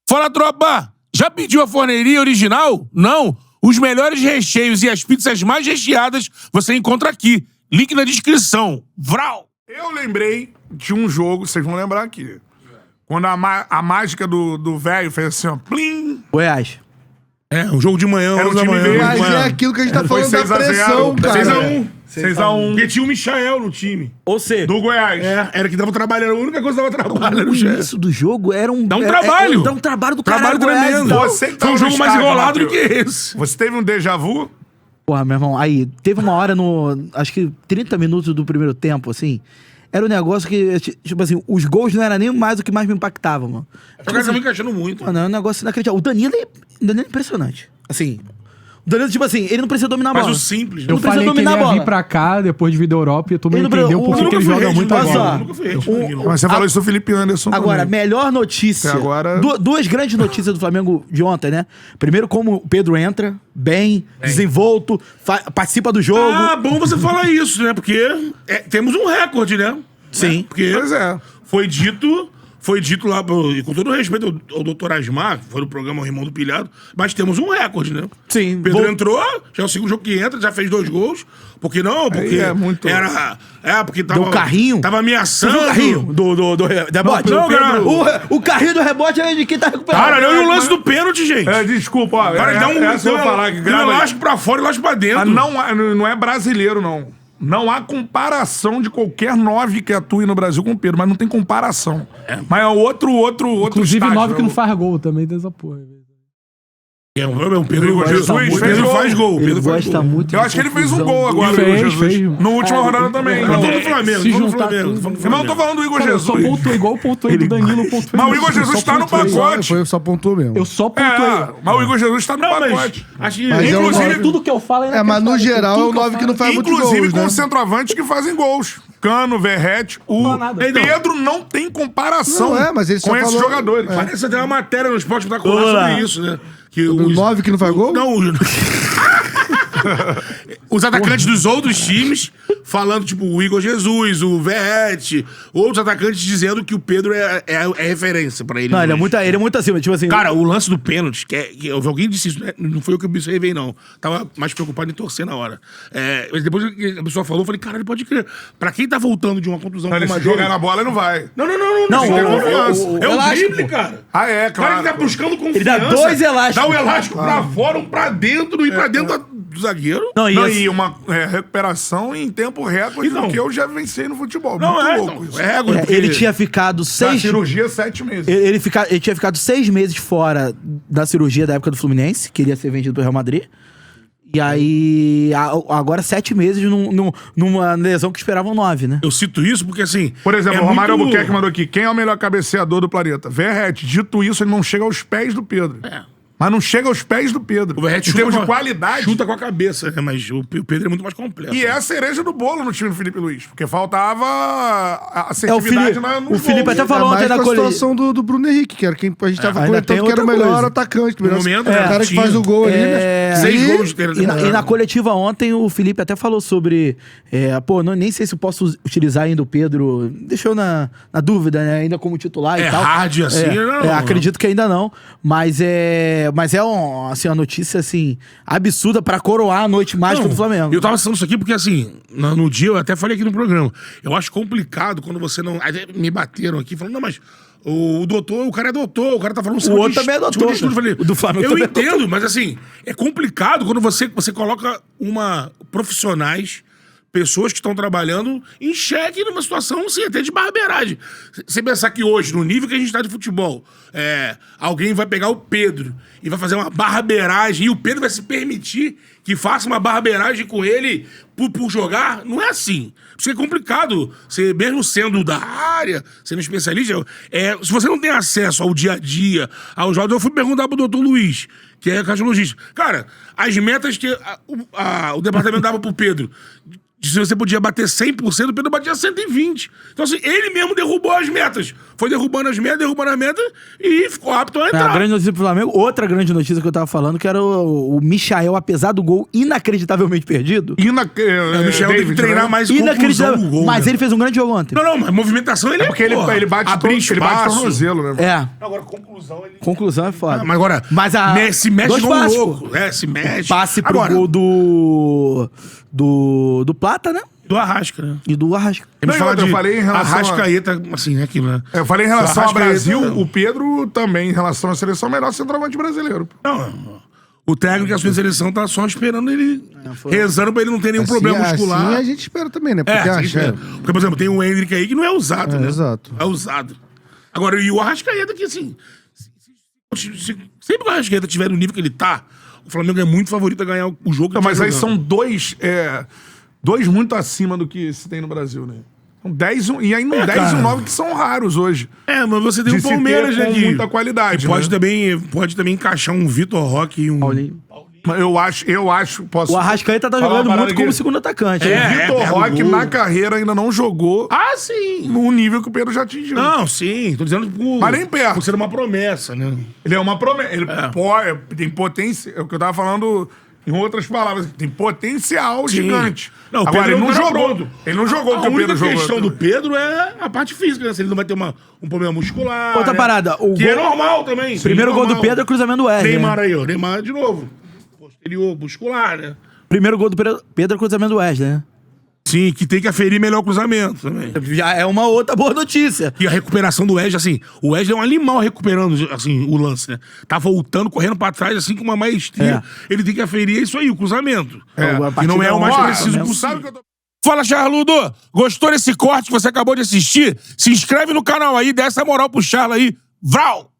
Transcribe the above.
Fala, tropa! Já pediu a forneria original? Não? Os melhores recheios e as pizzas mais recheadas você encontra aqui. Link na descrição. Vral! Eu lembrei de um jogo, vocês vão lembrar aqui. Quando a mágica do velho fez assim, ó, plim. Goiás. É, um jogo de manhã, Era 11 um da time manhã. verde. Mas Mano, é aquilo que a gente tá foi falando da 6 a 0, pressão, cara. 6x1. 6x1. Porque tinha o Michael no time. Ou seja, Do Goiás. É, era que tava trabalhando. A única coisa que tava trabalhando era o o chefe. início do jogo era um... Dá um trabalho. Dá um trabalho do Trabalho caralho. Goiás, tremendo. então. Você que Foi tava um no jogo mais estádio, enrolado do que Matheus. esse. Você teve um déjà vu? Porra, meu irmão, aí, teve uma hora no... Acho que 30 minutos do primeiro tempo, assim... Era um negócio que, tipo assim, os gols não era nem mais o que mais me impactava, mano. O cara tava encaixando muito. Mano, é um negócio inacreditável. O Danilo é impressionante. Assim, o Danilo, tipo assim, ele não precisa dominar a Mas bola. o simples, né? Não Eu precisa falei que ele dominar a ia bola. vir pra cá depois de vir da Europa e todo mundo Ele não entendeu precisa- por que Eu ele nunca fui joga rede muita de bola. bola. Eu nunca fui rede de Danilo. Mas você falou isso do Felipe Anderson Agora, também. melhor notícia. Até agora- Duas grandes notícias do Flamengo de ontem, né? Primeiro, como o Pedro entra bem, desenvolto, participa do jogo. Ah, bom você falar isso, né? Porque temos um recorde, né? Sim. Porque Pois é. foi dito lá, e com todo o respeito ao doutor Asmar, que foi no programa O Rimão do Pilhado, mas temos um recorde, né? Sim. Pedro entrou, já é o segundo jogo que entra, já fez 2 gols. Porque não? Porque é muito- porque tava... Deu um carrinho. Tava Você ameaçando. viu o carrinho do rebote? Não, cara. O carrinho do rebote é de quem tá recuperando. Cara, não, e o lance do pênalti, gente. Desculpa, ó. Cara, ele dá um... essa eu vou falar que dá um grava aí. elástico pra fora e elástico pra dentro. Não é brasileiro, não. Não há comparação de qualquer 9 que atue no Brasil com o Pedro, mas não tem comparação. Mas é outro Inclusive estágio, 9 que não né? faz gol também dessa porra. É um Pedro Igor Jesus o fez Pedro gol. faz gol. o Ele Pedro faz gosta gol. muito Eu de acho que ele fez um confusão. gol agora, Fez, o Igor Jesus. fez. No última rodada também. Mas Não, vamos do Flamengo, Se vamos do juntar Flamengo. tudo. Vamos do Mas eu tô Flamengo. falando do Igor Cara, eu só Jesus. pontuei igual eu pontuei do Danilo, pontuei. Mas o Igor Jesus só tá no pontuei. pacote. Só pontuou mesmo. Eu só pontuei. Mas o Igor Jesus tá no Não, mas pacote. acho que... Mas é um inclusive, nove- Tudo que eu falo é mas no geral é o 9 que não faz muitos inclusive gols, com né? os centroavantes que fazem gols. Cano, Verrete, o Não, nada. Pedro não tem comparação Não, mas ele só com esses falou- jogadores. Parece até uma matéria no Esporte Espetacular Olá. sobre isso, né? Que O 9 que não faz gol? Não, os atacantes dos outros times falando, tipo, o Igor Jesus, o Verrete, outros atacantes dizendo que o Pedro é referência pra ele. Não, ele é hoje. muito acima. Tipo assim. Cara, o lance do pênalti, alguém disse isso, né? Não foi eu que observei, não. Tava mais preocupado em torcer na hora. Mas depois que a pessoa falou, eu falei, caralho, pode crer. Pra quem tá voltando de uma contusão Ele como a se dele... jogar na bola, ele não vai. Não, Não, tem confiança. o É um elástico, drible, pô. cara. Ah, é, O cara claro. que tá buscando confiança. Ele dá 2 elásticos. Dá um elástico pra fora, um pra dentro e pra dentro do zagueiro. Não, Não, assim- e uma recuperação em tempo recorde Então. do que eu já vencei no futebol. Não, Muito é, louco então, isso. é recorde, porque- ele tinha ficado Da 6... cirurgia, 7 meses. Ele tinha ficado 6 meses fora da cirurgia da época do Fluminense, que iria ser vendido pro Real Madrid. E aí, agora 7 meses numa lesão que esperavam 9, né? Eu cito isso porque, assim... Por exemplo, é o Romário muito- Albuquerque mandou aqui. Quem é o melhor cabeceador do planeta? Verrete. Dito isso, ele não chega aos pés do Pedro. Mas não chega aos pés do Pedro. O Verrete em termos de chuta com a- qualidade. Chuta com a cabeça, né? Mas o Pedro é muito mais completo. E é a cereja do bolo no time do Felipe Luiz. Porque faltava a o assertividade Felipe, nos o Felipe gols. até falou ontem mais na com a coletiva. situação do Bruno Henrique, que era quem a gente tava ainda tem comentando que era o outra melhor coisa. atacante. No momento, o né, cara que tinha. faz o gol ali. né? 6 E- gols de E na coletiva ontem, o Felipe até falou sobre... nem sei se eu posso utilizar ainda o Pedro. Deixou na dúvida, né? Ainda como titular e tal. hard assim, não. Acredito que ainda não. Mas é uma notícia, assim, absurda pra coroar a noite mágica do Flamengo. Eu tava falando isso aqui porque, assim, no dia eu até falei aqui no programa. Eu acho complicado quando você não... Até me bateram aqui falando, não, mas... O doutor, o cara é doutor, o cara tá falando... O outro também é doutor, Eu falei, o do Flamengo eu também é entendo, mas assim, é complicado quando você coloca profissionais, pessoas que estão trabalhando em xeque numa situação, assim, até de barbeiragem. Você pensar que hoje, no nível que a gente tá de futebol, alguém vai pegar o Pedro e vai fazer uma barbeiragem e o Pedro vai se permitir que faça uma barbeiragem com ele por jogar, não é assim. Isso é complicado. Você, mesmo sendo da área, sendo especialista, se você não tem acesso ao dia a dia, aos jogos, eu fui perguntar pro doutor Luiz, que é cardiologista. Cara, as metas que o departamento dava pro Pedro, Se você podia bater 100%, o Pedro batia 120%. Então, assim, ele mesmo derrubou as metas. Foi derrubando as metas e ficou apto a A entrar. grande notícia pro Flamengo. Outra grande notícia que eu tava falando, que era o Michael, apesar do gol inacreditavelmente perdido. O Michel tem que treinar mais conclusão Inacreditável. do gol. Mas né? ele fez um grande jogo ontem. Não, mas movimentação ele é Porque ele bate tornozelo, né? É. Agora, conclusão ele... Conclusão é foda. Mas agora, se mexe dois igual um passes, louco. Se mexe. Passe pro agora, gol do Plata, né? do Arrasca, né? E do Arrasca. Temos que Não, falar eu de falei em relação Arrascaeta, assim, né? Aquilo, né? Eu falei em relação ao Arrascaeta- Brasil, o Pedro também, em relação à seleção, melhor centroavante brasileiro. Não, o técnico que assumiu a seleção tá só esperando ele, rezando pra ele não ter nenhum problema muscular. Assim a gente espera também, né? Porque, assim espera. Porque, por exemplo, tem o Hendrick aí que não é usado, né? exato. É usado. Agora, e o Arrascaeta que, assim, sempre que o Arrascaeta tiver no nível que ele tá, o Flamengo é muito favorito a ganhar o jogo. Não, que mas tá aí jogando. são dois muito acima do que se tem no Brasil, né? São 10 e ainda 10 e cara. 9 que são raros hoje. Mas você tem De o se Palmeiras, ter né? com Que muita qualidade, que pode, né? pode também encaixar um Vitor Roque e um... Paulinho. Mas eu acho, posso... O Arrascaeta tá Falar uma jogando parada muito como aqui. segundo atacante. O né? Vitor pega o Roque, gol. na carreira, ainda não jogou Ah, sim! no nível que o Pedro já atingiu. Não, sim. Tô dizendo por... Mas nem perto. Por ser uma promessa, né? Ele é uma promessa. Ele tem potência. É o que eu tava falando em outras palavras. Tem potencial gigante. Não, o Agora, Pedro ele não tá jogou. pronto. Ele não jogou o que A o Pedro única jogou. questão do Pedro é a parte física, né? Se ele não vai ter um problema muscular. Outra né? parada, o que é gol- normal também. Primeiro gol do normal. Pedro é cruzamento do Wesley. Neymar né? aí, ó. Neymar de novo. Posterior, muscular, né? Primeiro gol do Pedro é cruzamento do Wesley, né? Sim, que tem que aferir melhor o cruzamento também. Já é uma outra boa notícia. E a recuperação do Wesley, assim, o Wesley é um animal recuperando, assim, o lance, né? Tá voltando, correndo pra trás, assim, com uma maestria. Ele tem que aferir isso aí, o cruzamento. A Que não é o mais partida preciso mesmo. possível. Sabe o que eu tô... Fala, Charludo! Gostou desse corte que você acabou de assistir? Se inscreve no canal aí, dá essa moral pro Charla aí. Vral!